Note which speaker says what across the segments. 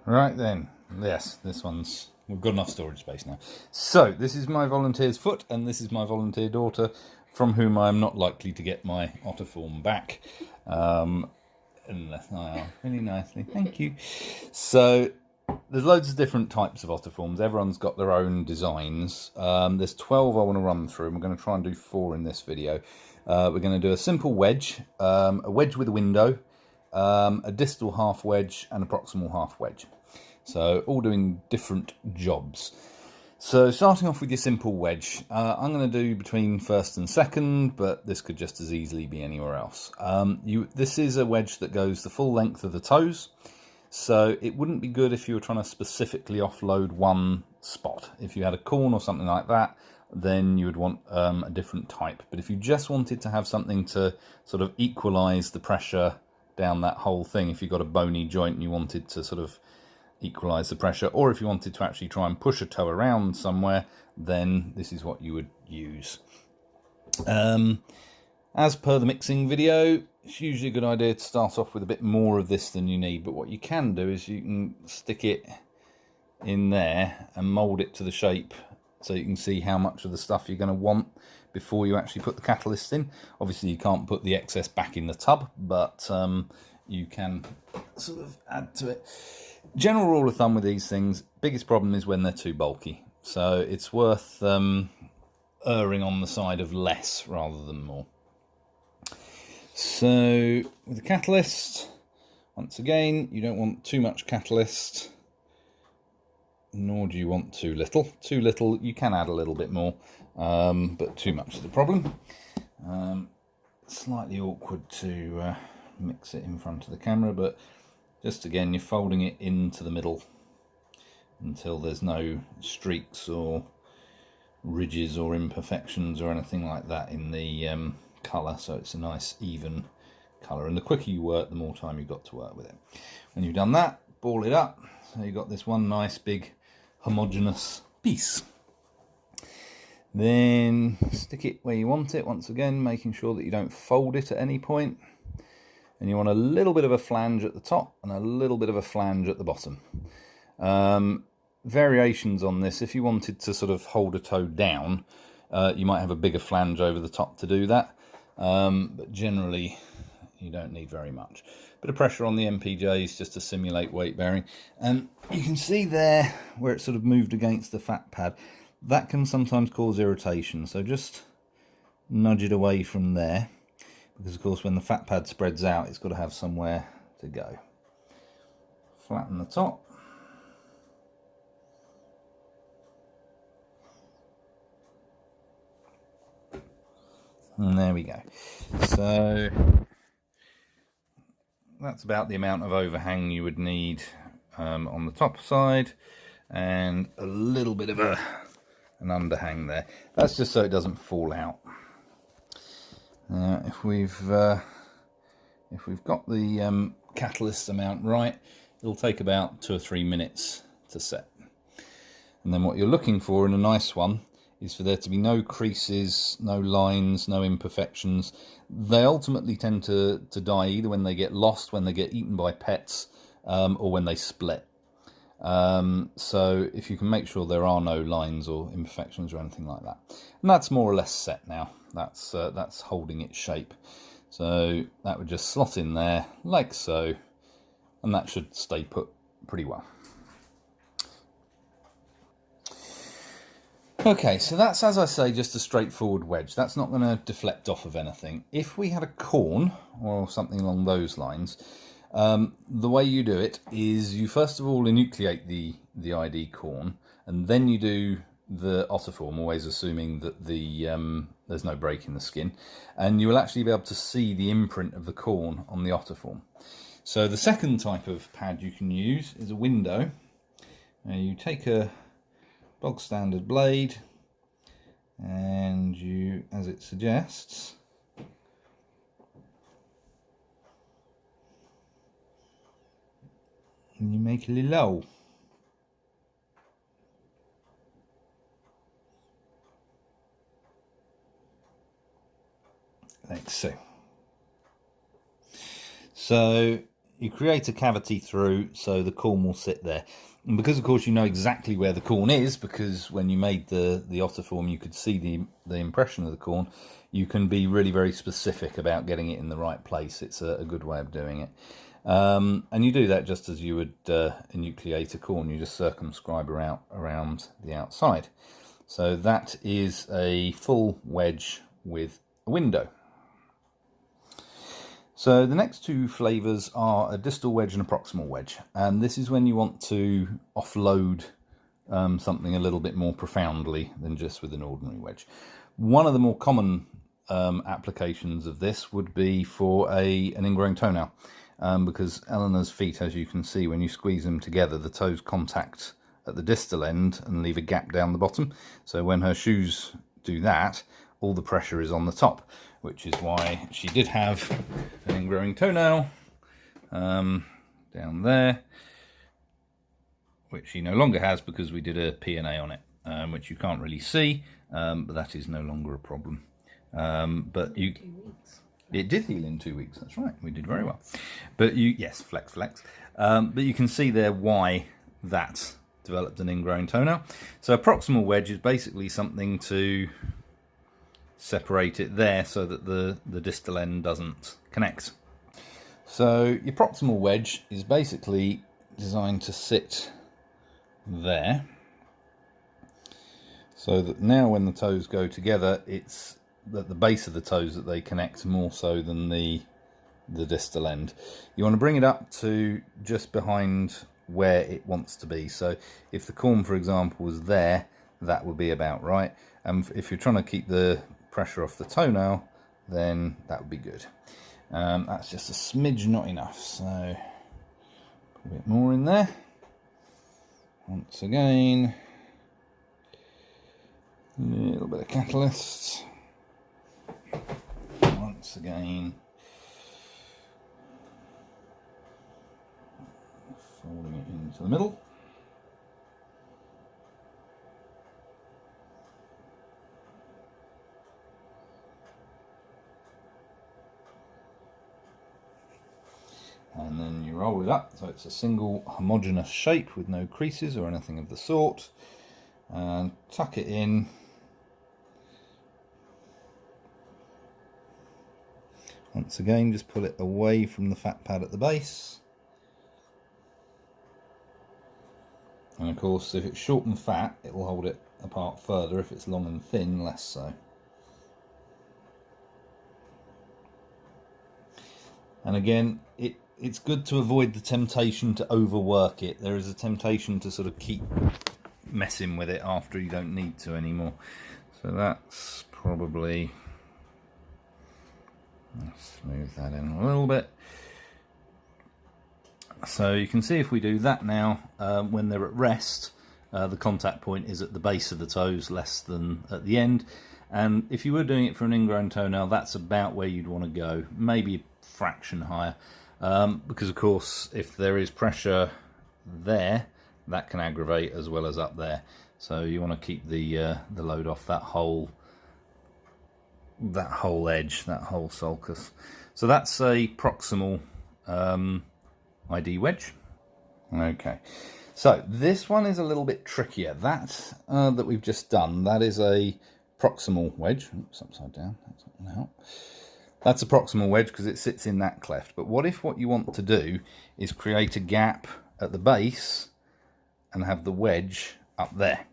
Speaker 1: Right then, yes, this one's, we've got enough storage space now. So this is my volunteer's foot, and this is my volunteer daughter, from whom I am not likely to get my Otoform back, unless I ask really nicely. Thank you. So there's loads of different types of Otoforms. Everyone's got their own designs. There's 12 I want to run through, and we're going to try and do 4 in this video. We're going to do a simple wedge, a wedge with a window, a distal half wedge, and a proximal half wedge. So all doing different jobs. So starting off with your simple wedge, I'm going to do between first and second, but this could just as easily be anywhere else. This is a wedge that goes the full length of the toes, so it wouldn't be good if you were trying to specifically offload one spot. If you had a corn or something like that, then you would want a different type. But if you just wanted to have something to sort of equalize the pressure down that whole thing, if you've got a bony joint and you wanted to sort of equalize the pressure, or if you wanted to actually try and push a toe around somewhere, then this is what you would use. As per the mixing video, it's usually a good idea to start off with a bit more of this than you need, but what you can do is you can stick it in there and mold it to the shape so you can see how much of the stuff you're going to want before you actually put the catalyst in. Obviously you can't put the excess back in the tub, but you can sort of add to it. General rule of thumb with these things, biggest problem is when they're too bulky. So it's worth erring on the side of less rather than more. So with the catalyst, once again, you don't want too much catalyst, nor do you want too little. Too little, you can add a little bit more, but too much is the problem. Slightly awkward to mix it in front of the camera, but just again, you're folding it into the middle until there's no streaks or ridges or imperfections or anything like that in the colour, so it's a nice even colour. And the quicker you work, the more time you've got to work with it. When you've done that, ball it up, so you've got this one nice big homogeneous piece. Then stick it where you want it, once again making sure that you don't fold it at any point. And you want a little bit of a flange at the top and a little bit of a flange at the bottom. Variations on this, if you wanted to sort of hold a toe down, you might have a bigger flange over the top to do that. But generally, you don't need very much. Bit of pressure on the MPJs just to simulate weight bearing. And you can see there where it sort of moved against the fat pad. That can sometimes cause irritation. So just nudge it away from there. Because of course when the fat pad spreads out, it's got to have somewhere to go. Flatten the top. And there we go. So that's about the amount of overhang you would need on the top side, and a little bit of an underhang there. That's just so it doesn't fall out. If we've got the catalyst amount right, it'll take about 2 or 3 minutes to set. And then what you're looking for in a nice one is for there to be no creases, no lines, no imperfections. They ultimately tend to die either when they get lost, when they get eaten by pets, or when they split. So if you can make sure there are no lines or imperfections or anything like that. And that's more or less set now. That's holding its shape. So that would just slot in there like so, and that should stay put pretty well. Okay, so that's, as I say, just a straightforward wedge. That's not going to deflect off of anything. If we had a corn or something along those lines, the way you do it is you first of all enucleate the ID corn, and then you do the Otoform, always assuming that there's no break in the skin, and you will actually be able to see the imprint of the corn on the Otoform. So the second type of pad you can use is a window. You take a bog standard blade, and you, as it suggests, and you make a little hole. Like so. So you create a cavity through so the corn will sit there. And because of course you know exactly where the corn is, because when you made the Otoform you could see the impression of the corn, you can be really very specific about getting it in the right place. It's a good way of doing it. And you do that just as you would enucleate a corn. You just circumscribe around the outside. So that is a full wedge with a window. So the next two flavours are a distal wedge and a proximal wedge, and this is when you want to offload something a little bit more profoundly than just with an ordinary wedge. One of the more common applications of this would be for an ingrown toenail, because Eleanor's feet, as you can see, when you squeeze them together, the toes contact at the distal end and leave a gap down the bottom. So when her shoes do that, all the pressure is on the top, which is why she did have an ingrowing toenail down there, which she no longer has because we did a P&A on it, which you can't really see, but that is no longer a problem. But it did heal in 2 weeks. That's right, we did very well. But yes, flex. But you can see there why that developed an ingrown toenail. So a proximal wedge is basically something to separate it there so that the distal end doesn't connect. So your proximal wedge is basically designed to sit there, so that now when the toes go together, it's at the base of the toes that they connect more so than the distal end. You want to bring it up to just behind where it wants to be. So if the corn, for example, was there, that would be about right. And if you're trying to keep the pressure off the toenail, then that would be good. That's just a smidge not enough, so put a bit more in there. Once again, a little bit of catalyst. Once again, folding it into the middle. And then you roll it up so it's a single homogeneous shape with no creases or anything of the sort, and tuck it in. Once again, just pull it away from the fat pad at the base. And of course, if it's short and fat, it will hold it apart further. If it's long and thin, less so. And again, it's good to avoid the temptation to overwork it. There is a temptation to sort of keep messing with it after you don't need to anymore. So that's probably, let's smooth that in a little bit. So you can see if we do that now, when they're at rest, the contact point is at the base of the toes, less than at the end. And if you were doing it for an ingrown toenail, that's about where you'd want to go, maybe a fraction higher. Because of course, if there is pressure there, that can aggravate as well as up there. So you want to keep the load off that whole edge, that whole sulcus. So that's a proximal ID wedge. Okay, so this one is a little bit trickier. That we've just done, that is a proximal wedge. Oops, upside down. That's not going to help. That's a proximal wedge because it sits in that cleft. But what if what you want to do is create a gap at the base and have the wedge up there?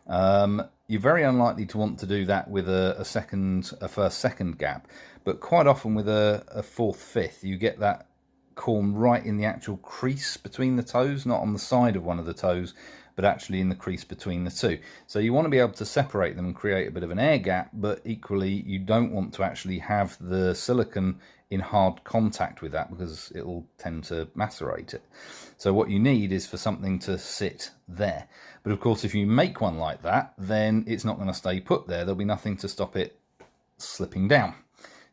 Speaker 1: You're very unlikely to want to do that with a first second gap, but quite often with a fourth fifth, you get that corn right in the actual crease between the toes, not on the side of one of the toes, but actually in the crease between the two. So you want to be able to separate them and create a bit of an air gap, but equally you don't want to actually have the silicone in hard contact with that because it will tend to macerate it. So what you need is for something to sit there. But of course, if you make one like that, then it's not going to stay put there. There'll be nothing to stop it slipping down.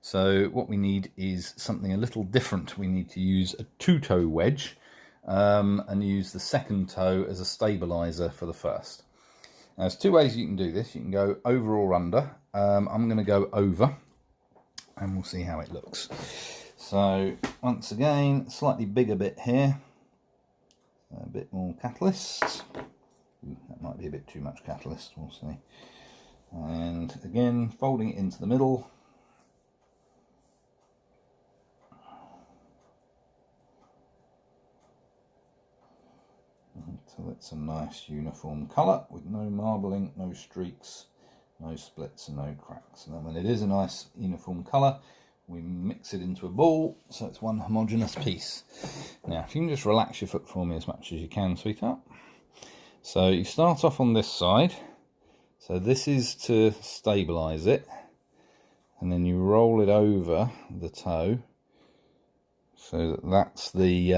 Speaker 1: So what we need is something a little different. We need to use a two-toe wedge, and use the second toe as a stabilizer for the first. Now, there's two ways you can do this. You can go over or under. I'm going to go over, and we'll see how it looks. So once again, slightly bigger bit here, a bit more catalyst. Ooh, that might be a bit too much catalyst, we'll see. And again, folding it into the middle. Until it's a nice uniform colour with no marbling, no streaks, no splits and no cracks. And then when it is a nice uniform colour, we mix it into a ball so it's one homogeneous piece. Now if you can just relax your foot for me as much as you can, sweetheart. So you start off on this side, so this is to stabilise it, and then you roll it over the toe so that's the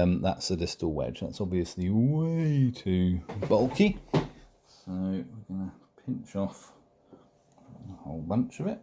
Speaker 1: distal wedge. That's obviously way too bulky, so we're going to pinch off a whole bunch of it.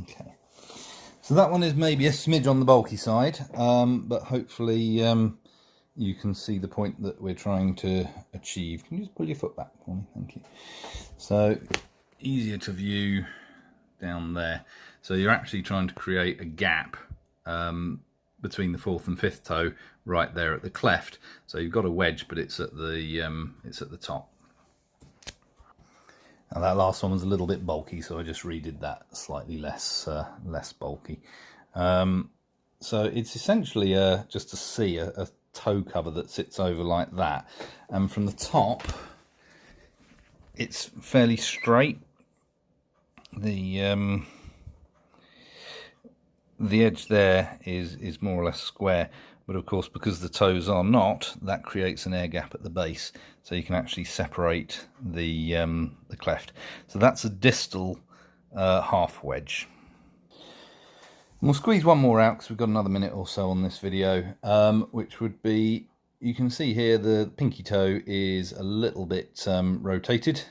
Speaker 1: Okay, so that one is maybe a smidge on the bulky side, but hopefully you can see the point that we're trying to achieve. Can you just pull your foot back for me? Thank you. So easier to view down there. So you're actually trying to create a gap between the fourth and fifth toe right there at the cleft. So you've got a wedge, but it's at the top. Now that last one was a little bit bulky, so I just redid that slightly less bulky. So it's essentially just a C, a toe cover that sits over like that, and from the top it's fairly straight. The edge there is more or less square, but of course because the toes are not, that creates an air gap at the base, so you can actually separate the cleft. So that's a distal half wedge. And we'll squeeze one more out because we've got another minute or so on this video, which would be, you can see here the pinky toe is a little bit rotated.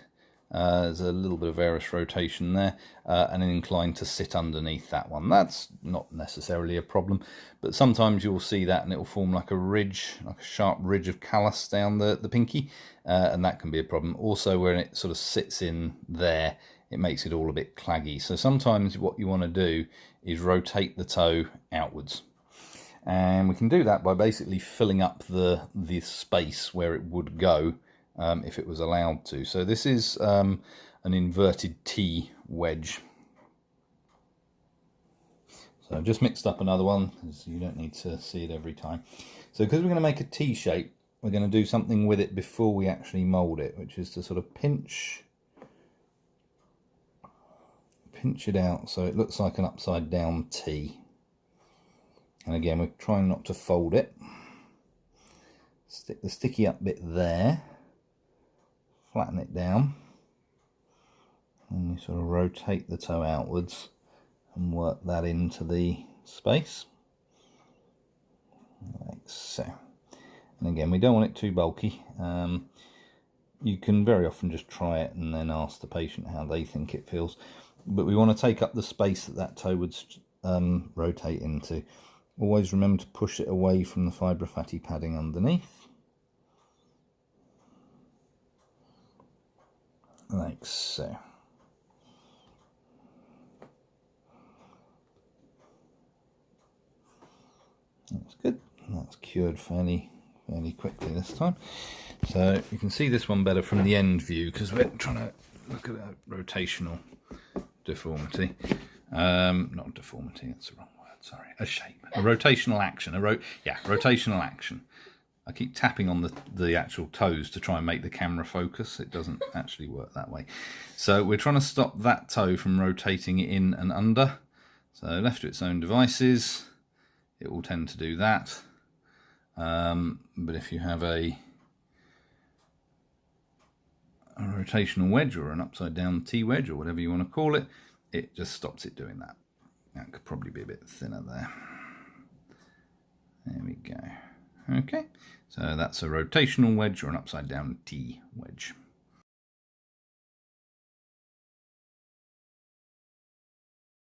Speaker 1: There's a little bit of varus rotation there, and an incline to sit underneath that one. That's not necessarily a problem, but sometimes you'll see that and it will form like a ridge, like a sharp ridge of callus down the pinky, and that can be a problem. Also, when it sort of sits in there, it makes it all a bit claggy. So sometimes what you want to do is rotate the toe outwards. And we can do that by basically filling up the space where it would go if it was allowed to. So this is an inverted T wedge. So I've just mixed up another one because you don't need to see it every time. So because we're going to make a T shape, we're going to do something with it before we actually mould it, which is to sort of pinch it out so it looks like an upside down T. And again, we're trying not to fold it. Stick the sticky up bit there, flatten it down, and you sort of rotate the toe outwards and work that into the space, like so. And again, we don't want it too bulky. You can very often just try it and then ask the patient how they think it feels. But we want to take up the space that toe would rotate into. Always remember to push it away from the fibrofatty padding underneath, like so. That's good. That's cured fairly quickly this time. So you can see this one better from the end view because we're trying to look at a rotational deformity. Not deformity, that's the wrong word, sorry. A shape. A rotational action. Rotational action. I keep tapping on the actual toes to try and make the camera focus. It doesn't actually work that way. So we're trying to stop that toe from rotating in and under. So left to its own devices, it will tend to do that. But if you have a a rotational wedge or an upside down T-wedge or whatever you want to call it, it just stops it doing that. That could probably be a bit thinner there. There we go. Okay, so that's a rotational wedge or an upside down T-wedge.